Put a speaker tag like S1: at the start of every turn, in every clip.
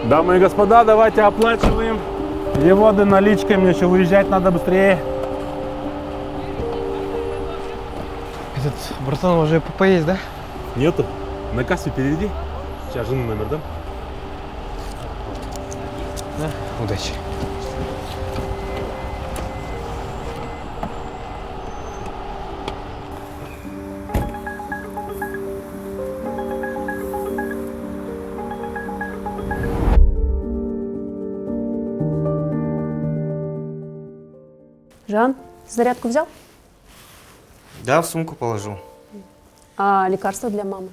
S1: Дамы и господа, давайте оплачиваем. Переводы наличкой, мне еще выезжать надо быстрее.
S2: Этот, братан, уже ПП есть, да?
S1: Нету. На кассе переведи. Сейчас жену номер дам.
S2: Да, удачи.
S3: Жан, зарядку взял?
S4: Да, в сумку положу.
S3: А лекарства для мамы?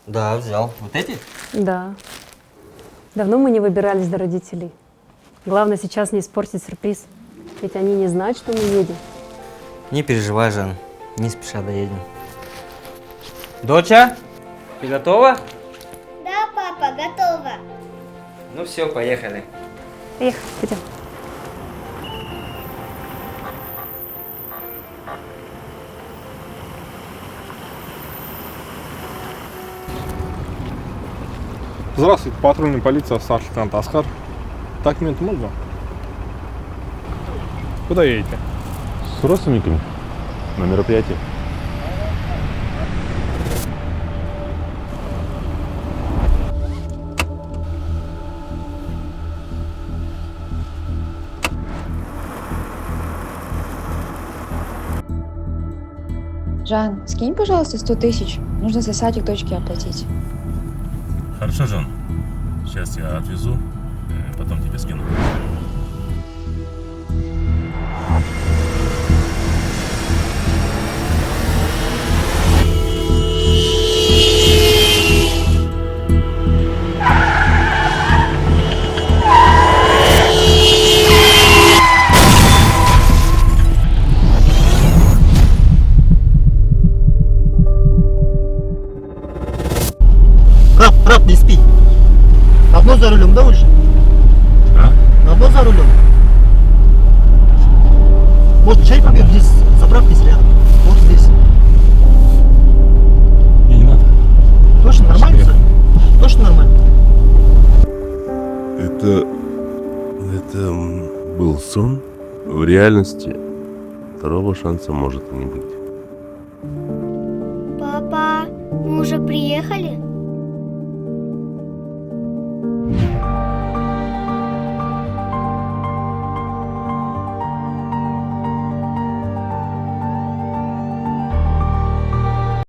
S4: Да, взял. Вот эти?
S3: Да. Давно мы не выбирались до родителей. Главное сейчас не испортить сюрприз. Ведь они не знают, что мы едем.
S4: Не переживай, Жан. Не спеша доедем. Доча, ты готова?
S5: Да, папа, готово.
S4: Ну все, поехали.
S3: Поехали, пойдем.
S1: Здравствуйте, патрульная полиция, старший лейтенант Асхар. Так, минуту можно? Куда едете?
S6: С родственниками на мероприятие.
S7: Жан, скинь, пожалуйста, 100 тысяч. Нужно за садик дочке оплатить.
S6: Хорошо, Жан. Сейчас я отвезу, потом тебе скину.
S8: Брат, не спи. Давно за рулем, да, уже?
S6: А?
S8: Давно за рулем? Вот чай попьем, здесь заправки рядом. Вот здесь.
S6: Не надо.
S8: Точно нормально все? Точно нормально?
S9: Это был сон. В реальности второго шанса может и не быть.
S5: Папа, мы уже приехали?